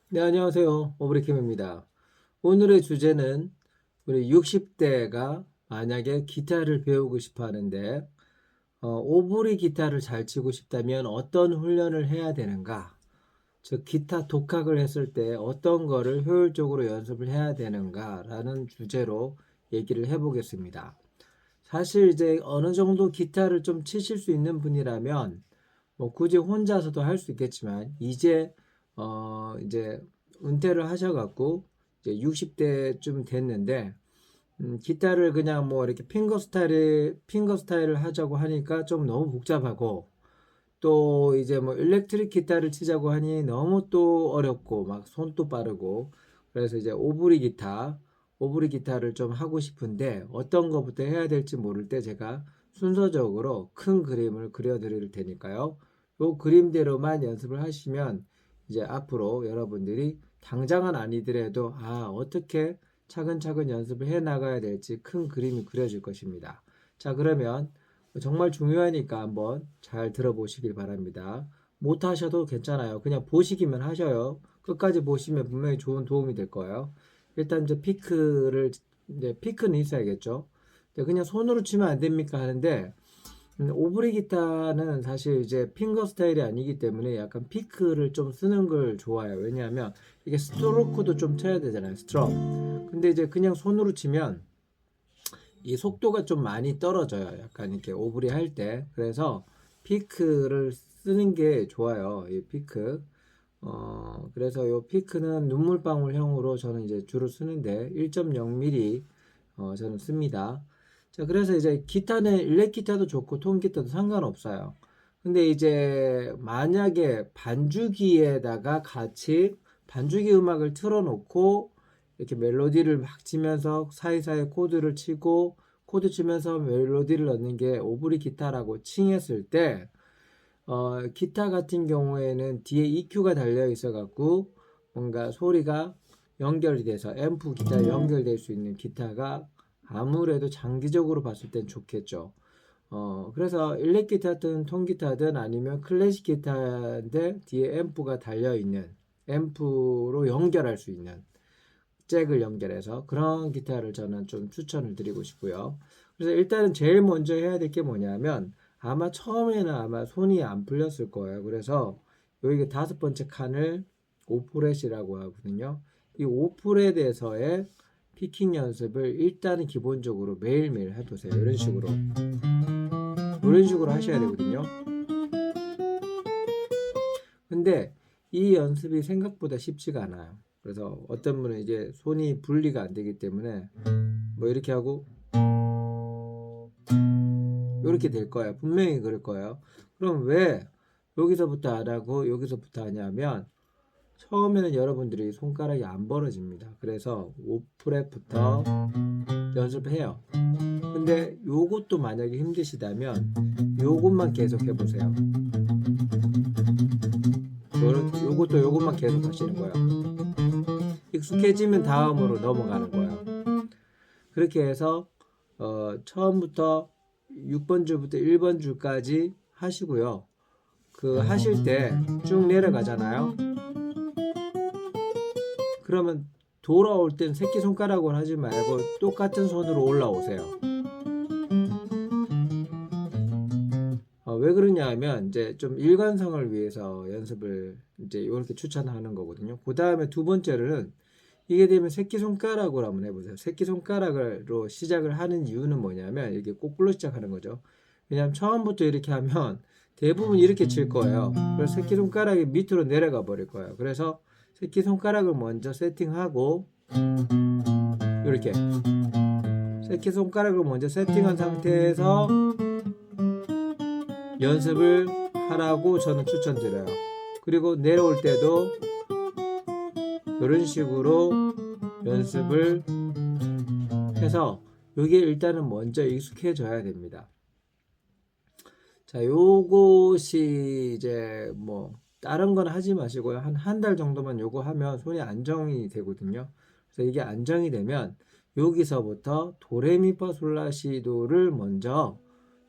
네, 안녕하세요. 오브리킴입니다. 오늘의 주제는 우리 60대가 만약에 기타를 배우고 싶어 하는데, 오브리 기타를 잘 치고 싶다면 어떤 훈련을 해야 되는가? 즉, 기타 독학을 했을 때 어떤 거를 효율적으로 연습을 해야 되는가라는 주제로 얘기를 해보겠습니다. 사실 이제 어느 정도 기타를 좀 치실 수 있는 분이라면 뭐 굳이 혼자서도 할 수 있겠지만 이제 은퇴를 하셔갖고 이제 60대쯤 됐는데 기타를 그냥 뭐 이렇게 핑거 스타일을 하자고 하니까 좀 너무 복잡하고 또 이제 뭐 일렉트릭 기타를 치자고 하니 너무 또 어렵고 막 손도 빠르고 그래서 이제 오브리 기타를 좀 하고 싶은데 어떤 것부터 해야 될지 모를 때 제가 순서적으로 큰 그림을 그려 드릴 테니까요. 요 그림대로만 연습을 하시면 이제 앞으로 여러분들이 당장은 아니더라도 어떻게 차근차근 연습을 해 나가야 될지 큰 그림이 그려질 것입니다. 자, 그러면 정말 중요하니까 한번 잘 들어보시길 바랍니다. 못 하셔도 괜찮아요. 그냥 보시기만 하셔요. 끝까지 보시면 분명히 좋은 도움이 될 거예요. 일단 이제 피크는 있어야겠죠. 근데 그냥 손으로 치면 안 됩니까 하는데, 오브리 기타는 사실 이제 핑거 스타일이 아니기 때문에 약간 피크를 좀 쓰는 걸 좋아해요. 왜냐하면 이게 스트로크도 좀 쳐야 되잖아요. 스트럼. 근데 이제 그냥 손으로 치면 이 속도가 좀 많이 떨어져요. 약간 이렇게 오브리 할 때. 그래서 피크를 쓰는 게 좋아요. 이 피크. 그래서 이 피크는 눈물방울형으로 저는 이제 주로 쓰는데 1.0mm 저는 씁니다. 자, 그래서 이제 기타는 일렉 기타도 좋고 통 기타도 상관없어요. 근데 이제 만약에 반주기에다가 같이 반주기 음악을 틀어놓고 이렇게 멜로디를 막 치면서 사이사이 코드를 치고 코드 치면서 멜로디를 넣는 게 오브리 기타라고 칭했을 때 기타 같은 경우에는 뒤에 EQ가 달려 있어 갖고 뭔가 소리가 연결이 돼서 앰프 기타에 연결될 수 있는 기타가 아무래도 장기적으로 봤을 땐 좋겠죠. 그래서 일렉 기타든 통기타든 아니면 클래식 기타인데 뒤에 앰프가 달려 있는 앰프로 연결할 수 있는 잭을 연결해서 그런 기타를 저는 좀 추천을 드리고 싶고요. 그래서 일단은 제일 먼저 해야 될 게 뭐냐면 아마 처음에는 아마 손이 안 풀렸을 거예요. 그래서 여기 다섯 번째 칸을 오프렛이라고 하거든요. 이 오프렛에서의 피킹 연습을 일단은 기본적으로 매일매일 해보세요. 이런 식으로 하셔야 되거든요. 근데 이 연습이 생각보다 쉽지가 않아요. 그래서 어떤 분은 이제 손이 분리가 안 되기 때문에 뭐 이렇게 하고 이렇게 될 거예요. 분명히 그럴 거예요. 그럼 왜 여기서부터 안 하고 여기서부터 하냐면 처음에는 여러분들이 손가락이 안 벌어집니다. 그래서 5프렛부터 연습해요. 근데 요것도 만약에 힘드시다면 요것만 계속 해보세요. 요것만 계속 하시는 거예요. 익숙해지면 다음으로 넘어가는 거예요. 그렇게 해서 처음부터 6번 줄부터 1번 줄까지 하시고요. 그 하실 때 쭉 내려가잖아요. 그러면 돌아올 땐 새끼손가락으로 하지 말고 똑같은 손으로 올라오세요. 왜 그러냐 하면 이제 좀 일관성을 위해서 연습을 이제 이렇게 추천하는 거거든요. 그 다음에 두 번째로는 이게 되면 새끼손가락으로 한번 해보세요. 새끼손가락으로 시작을 하는 이유는 뭐냐면 이렇게 거꾸로 시작하는 거죠. 왜냐하면 처음부터 이렇게 하면 대부분 이렇게 칠 거예요. 그래서 새끼손가락이 밑으로 내려가 버릴 거예요. 그래서 새끼손가락을 먼저 세팅하고 이렇게 새끼손가락을 먼저 세팅한 상태에서 연습을 하라고 저는 추천드려요. 그리고 내려올 때도 이런 식으로 연습을 해서 이게 일단은 먼저 익숙해져야 됩니다. 자, 요것이 이제 뭐 다른 건 하지 마시고요. 한 달 정도만 요거 하면 손이 안정이 되거든요. 그래서 이게 안정이 되면 여기서부터 도레미파솔라시도를 먼저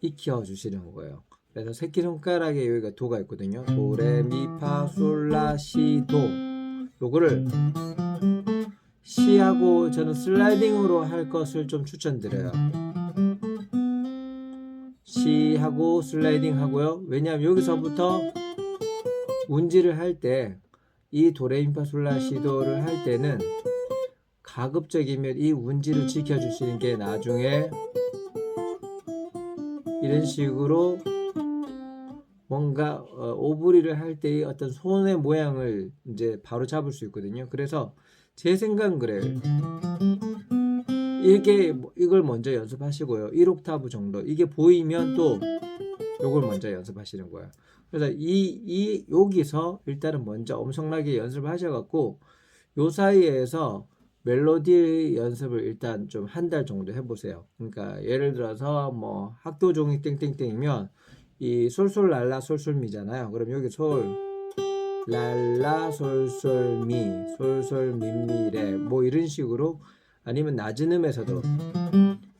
익혀 주시는 거예요. 그래서 새끼손가락에 여기가 도가 있거든요. 도레미파솔라시도 요거를 C하고 저는 슬라이딩으로 할 것을 좀 추천드려요. C하고 슬라이딩 하고요. 왜냐하면 여기서부터 운지를 할 때 이 도레미파솔라시도를 할 때는 가급적이면 이 운지를 지켜주시는 게 나중에 이런 식으로 뭔가 오브리를 할 때의 어떤 손의 모양을 이제 바로 잡을 수 있거든요. 그래서 제 생각은 그래요. 이걸 먼저 연습하시고요. 1옥타브 정도 이게 보이면 또 요걸 먼저 연습하시는 거예요. 그래서 여기서 일단은 먼저 엄청나게 연습을 하셔갖고 요 사이에서 멜로디 연습을 일단 좀 한 달 정도 해보세요. 그러니까 예를 들어서 뭐 학교 종이 땡땡땡이면 이 솔솔랄라 솔솔미잖아요. 그럼 여기 솔 랄라 솔솔미 솔솔미미레 뭐 이런 식으로 아니면 낮은 음에서도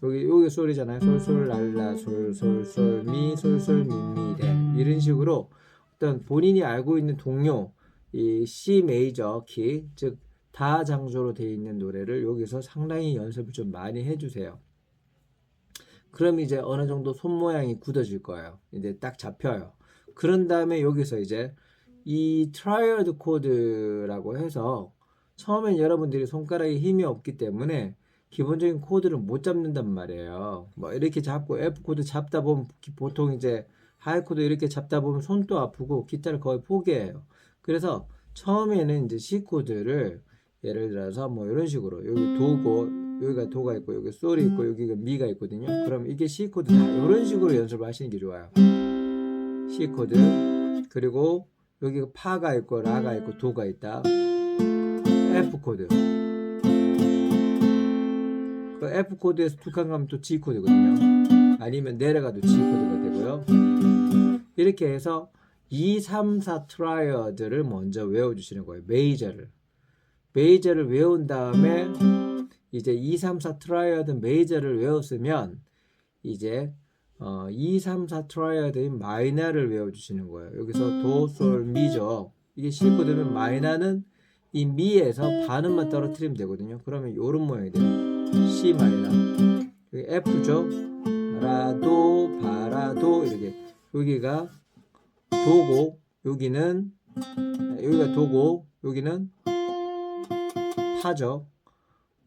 여기 솔이잖아요. 솔솔랄라 솔솔솔미 솔솔미미레 이런 식으로 어떤 본인이 알고 있는 동요 이 C 메이저 키 즉 다장조로 되어 있는 노래를 여기서 상당히 연습을 좀 많이 해주세요. 그럼 이제 어느 정도 손 모양이 굳어질 거예요. 이제 딱 잡혀요. 그런 다음에 여기서 이제 이 트라이어드 코드라고 해서 처음엔 여러분들이 손가락에 힘이 없기 때문에 기본적인 코드를 못 잡는단 말이에요. 뭐 이렇게 잡고 F 코드 잡다 보면 보통 이제 하이 코드 이렇게 잡다 보면 손도 아프고 기타를 거의 포기해요. 그래서 처음에는 이제 C 코드를 예를 들어서 뭐 이런 식으로 여기 도고 여기가 도가 있고 여기 솔이 있고 여기가 미가 있거든요. 그럼 이게 C 코드 다 이런 식으로 연습을 하시는 게 좋아요. C 코드 그리고 여기가 파가 있고 라가 있고 도가 있다. F 코드 그 F 코드에서 두 칸 가면 또 G 코드거든요. 아니면 내려가도 G 코드가 되고요. 이렇게 해서 2, 3, 4 트라이어드를 먼저 외워주시는 거예요. 메이저를 외운 다음에 이제 2, 3, 4 트라이어드 메이저를 외웠으면 이제 2, 3, 4 트라이어드인 마이너를 외워주시는 거예요. 여기서 도, 솔, 미죠. 이게 C 코드면 마이너는 이 미에서 반음만 떨어뜨리면 되거든요. 그러면 이런 모양이 돼요. C 마이너 여기 F죠. 라도 바라도 이렇게 여기가 도고 여기가 도고 여기는 파죠.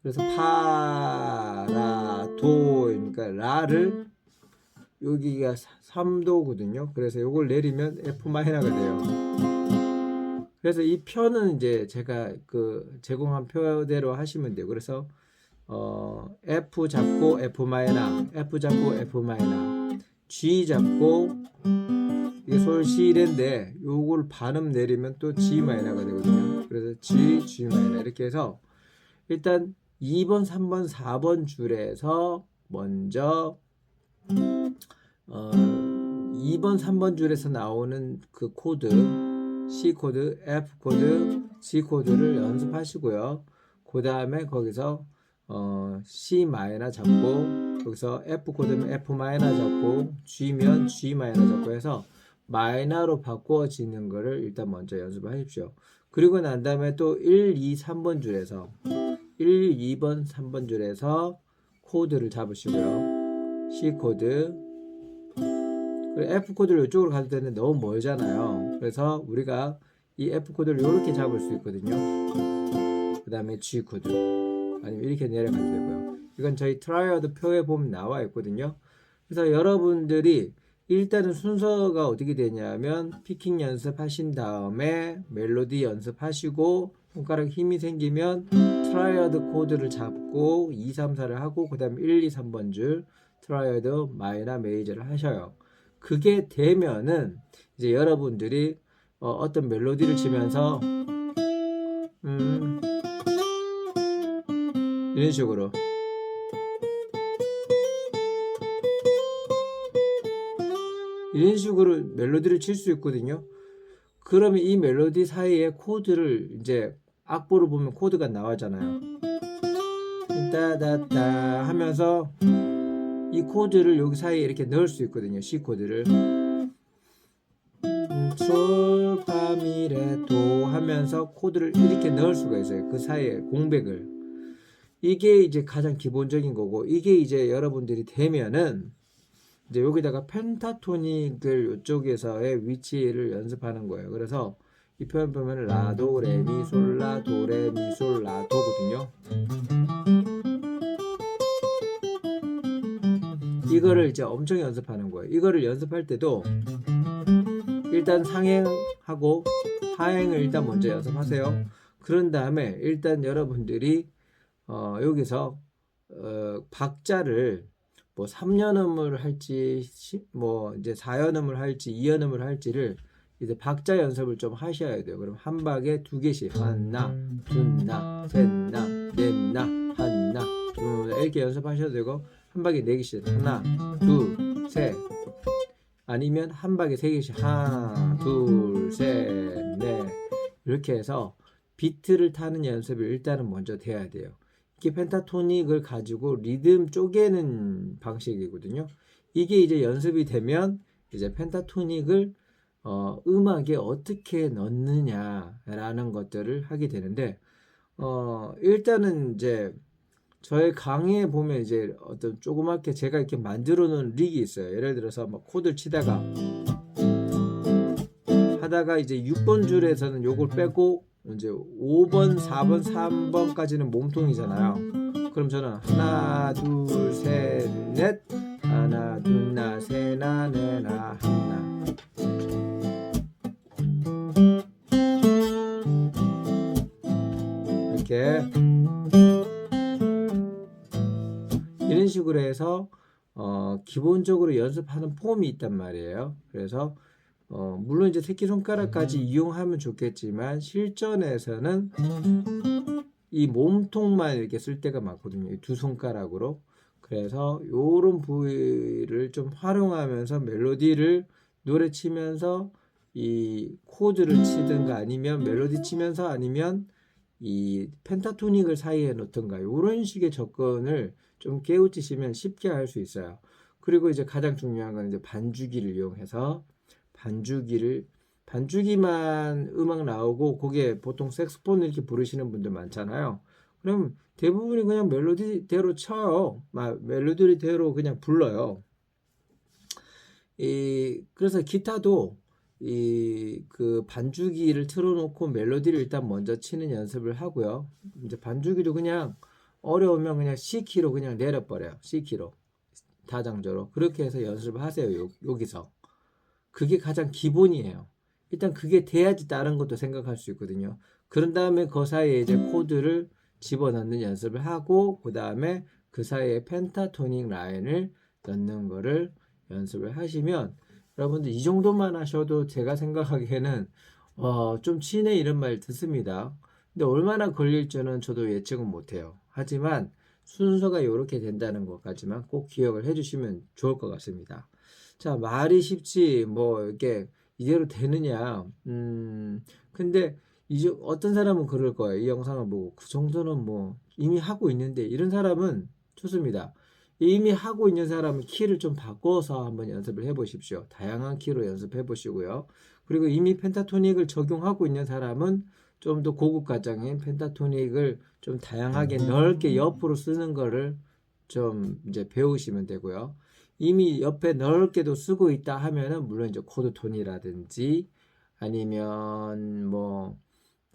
그래서 파라도 그러니까 라를 여기가 3도거든요. 그래서 이걸 내리면 F 마이너가 돼요. 그래서 이 표는 이제 제가 그 제공한 표대로 하시면 돼요. 그래서 F 잡고 F 마이너, F 잡고 F 마이너, G 잡고 이게 솔 C 레인데 요걸 반음 내리면 또 G 마이너가 되거든요. 그래서 G 마이너 이렇게 해서 일단 2번, 3번, 4번 줄에서 먼저 2번, 3번 줄에서 나오는 그 코드 C 코드, F 코드, G 코드를 연습하시고요. 그 다음에 거기서 C 마이너 잡고 여기서 F 코드면 F 마이너 잡고 G면 G 마이너 잡고 해서 마이너로 바꿔지는 거를 일단 먼저 연습하십시오. 그리고 난 다음에 또 1, 2, 3번 줄에서 1, 2번, 3번 줄에서 코드를 잡으시고요. C 코드 그리고 F 코드를 이쪽으로 갈 때는 너무 멀잖아요. 그래서 우리가 이 F 코드를 이렇게 잡을 수 있거든요. 그 다음에 G 코드 아니면 이렇게 내려가도 되고요. 이건 저희 트라이어드 표에 보면 나와 있거든요. 그래서 여러분들이 일단은 순서가 어떻게 되냐면 피킹 연습하신 다음에 멜로디 연습하시고 손가락 힘이 생기면 트라이어드 코드를 잡고 2, 3, 4를 하고 그 다음에 1, 2, 3번 줄 트라이어드 마이너 메이저를 하셔요. 그게 되면은 이제 여러분들이 어떤 멜로디를 치면서 이런 식으로 멜로디를 칠 수 있거든요. 그러면 이 멜로디 사이에 코드를 이제 악보를 보면 코드가 나와잖아요. 따다따 하면서 이 코드를 여기 사이에 이렇게 넣을 수 있거든요. C 코드를 솔, 파, 라미레도 하면서 코드를 이렇게 넣을 수가 있어요. 그 사이에 공백을. 이게 이제 가장 기본적인 거고, 이게 이제 여러분들이 되면은 이제 여기다가 펜타토닉을 이쪽에서의 위치를 연습하는 거예요. 그래서 이 표현 보면 라도 레미 솔라 도 레미 솔 라도거든요. 이거를 이제 엄청 연습하는 거예요. 이거를 연습할 때도 일단 상행하고 하행을 일단 먼저 연습하세요. 그런 다음에 일단 여러분들이 여기서 박자를 뭐 3연음을 할지 뭐 이제 4연음을 할지 2연음을 할지를 이제 박자 연습을 좀 하셔야 돼요. 그럼 한 박에 두 개씩 하나, 둘나, 셋나, 넷나, 하나, 둘 이렇게 연습하셔도 되고 한 박에 네 개씩 하나, 둘, 셋 아니면 한 박에 세 개씩 하나, 둘, 셋, 넷 이렇게 해서 비트를 타는 연습을 일단은 먼저 돼야 돼요. 이게 펜타토닉을 가지고 리듬 쪼개는 방식이거든요. 이게 이제 연습이 되면 이제 펜타토닉을 음악에 어떻게 넣느냐라는 것들을 하게 되는데 일단은 이제 저의 강의에 보면 이제 어떤 조그맣게 제가 이렇게 만들어 놓은 릭이 있어요. 예를 들어서 뭐 코드를 치다가 하다가 이제 6번 줄에서는 요걸 빼고 이제 5번, 4번, 3번까지는 몸통이잖아요. 그럼 저는 하나, 둘, 셋, 넷 하나, 둘, 나, 셋, 나, 넷, 나, 하나 이렇게 이런 식으로 해서 기본적으로 연습하는 폼이 있단 말이에요. 그래서 물론 이제 새끼손가락까지 이용하면 좋겠지만 실전에서는 이 몸통만 이렇게 쓸 때가 많거든요. 두 손가락으로. 그래서 요런 부위를 좀 활용하면서 멜로디를 노래 치면서 이 코드를 치든가 아니면 멜로디 치면서 아니면 이 펜타토닉을 사이에 넣든가 요런 식의 접근을 좀 깨우치시면 쉽게 할 수 있어요. 그리고 이제 가장 중요한 건 이제 반주기를 이용해서 반주기만 음악 나오고 거기에 보통 색소폰 이렇게 부르시는 분들 많잖아요. 그럼 대부분이 그냥 멜로디대로 쳐요. 멜로디대로 그냥 불러요. 그래서 기타도 그 반주기를 틀어놓고 멜로디를 일단 먼저 치는 연습을 하고요. 이제 반주기도 그냥 어려우면 그냥 C키로 그냥 내려버려요. C키로 다장조로 그렇게 해서 연습을 하세요. 여기서 그게 가장 기본이에요. 일단 그게 돼야지 다른 것도 생각할 수 있거든요. 그런 다음에 그 사이에 이제 코드를 집어넣는 연습을 하고 그 다음에 그 사이에 펜타토닉 라인을 넣는 거를 연습을 하시면 여러분들 이 정도만 하셔도 제가 생각하기에는 좀 치네 이런 말 듣습니다. 근데 얼마나 걸릴지는 저도 예측은 못해요. 하지만 순서가 이렇게 된다는 것까지만 꼭 기억을 해주시면 좋을 것 같습니다. 자, 말이 쉽지 뭐 이렇게 이대로 되느냐? 근데 이제 어떤 사람은 그럴 거예요. 이 영상을 보고 그 정도는 뭐 이미 하고 있는데 이런 사람은 좋습니다. 이미 하고 있는 사람은 키를 좀 바꿔서 한번 연습을 해보십시오. 다양한 키로 연습해 보시고요. 그리고 이미 펜타토닉을 적용하고 있는 사람은 좀 더 고급 과정인 펜타토닉을 좀 다양하게 넓게 옆으로 쓰는 거를 좀 이제 배우시면 되고요. 이미 옆에 넓게도 쓰고 있다 하면은 물론 이제 코드 톤이라든지 아니면 뭐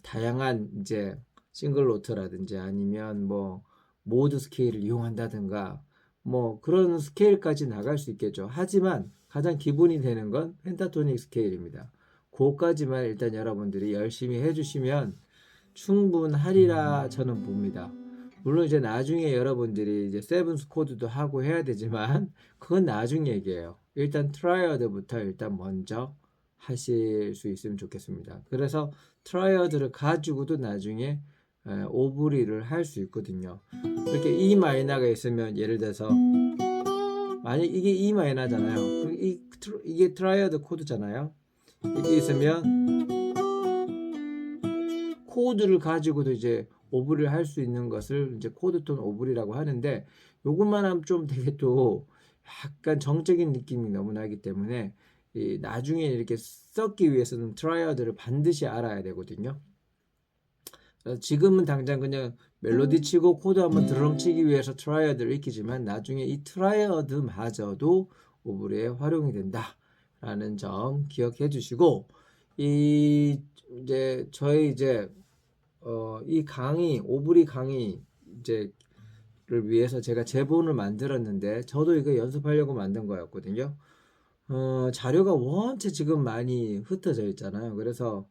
다양한 이제 싱글 노트라든지 아니면 뭐 모드 스케일을 이용한다든가 뭐 그런 스케일까지 나갈 수 있겠죠. 하지만 가장 기본이 되는 건 펜타토닉 스케일입니다. 그거까지만 일단 여러분들이 열심히 해주시면 충분하리라 저는 봅니다. 물론 이제 나중에 여러분들이 이제 세븐스 코드도 하고 해야 되지만 그건 나중 얘기예요. 일단 트라이어드부터 일단 먼저 하실 수 있으면 좋겠습니다. 그래서 트라이어드를 가지고도 나중에 오브리를 할 수 있거든요. 이렇게 E 마이너가 있으면 예를 들어서 만약 이게 E 마이너잖아요. 이게 트라이어드 코드잖아요. 이게 있으면 코드를 가지고도 이제 오브리를 할 수 있는 것을 이제 코드톤 오브리라고 하는데 요것만 하면 좀 되게 또 약간 정적인 느낌이 너무 나기 때문에 나중에 이렇게 썼기 위해서는 트라이어드를 반드시 알아야 되거든요. 지금은 당장 그냥 멜로디 치고 코드 한번 드럼 치기 위해서 트라이어드를 익히지만 나중에 이 트라이어드마저도 오브리에 활용이 된다라는 점 기억해 주시고 이 강의 오브리 강의 를 위해서 제가 제본을 만들었는데 저도 이거 연습하려고 만든 거였거든요. 자료가 원체 지금 많이 흩어져 있잖아요. 그래서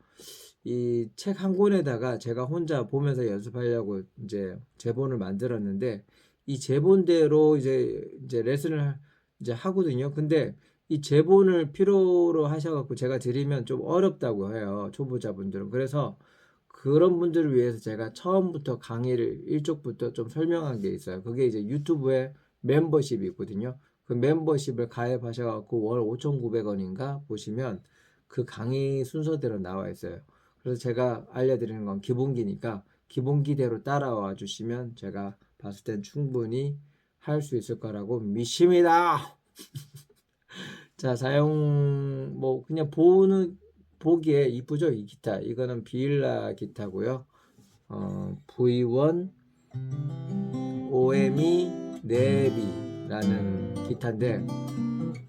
이 책 한 권에다가 제가 혼자 보면서 연습하려고 이제 제본을 만들었는데 이 제본대로 이제 레슨을 이제 하거든요. 근데 이 제본을 필요로 하셔갖고 제가 드리면 좀 어렵다고 해요. 초보자분들은. 그래서 그런 분들을 위해서 제가 처음부터 강의를 일쪽부터 좀 설명한 게 있어요. 그게 이제 유튜브에 멤버십이 있거든요. 그 멤버십을 가입하셔갖고 월 5,900원인가 보시면 그 강의 순서대로 나와 있어요. 그래서 제가 알려드리는 건 기본기니까 기본기대로 따라와 주시면 제가 봤을 땐 충분히 할 수 있을 거라고 믿습니다. 자, 뭐 그냥 보기에 이쁘죠? 이 기타. 이거는 비일라 기타고요. V1 OME 네비라는 기타인데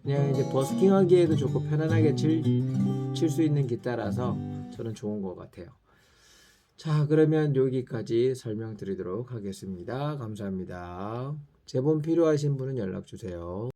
그냥 이제 버스킹 하기에도 좋고 편안하게 칠 수 있는 기타라서 저는 좋은 것 같아요. 자, 그러면 여기까지 설명드리도록 하겠습니다. 감사합니다. 제본 필요하신 분은 연락 주세요.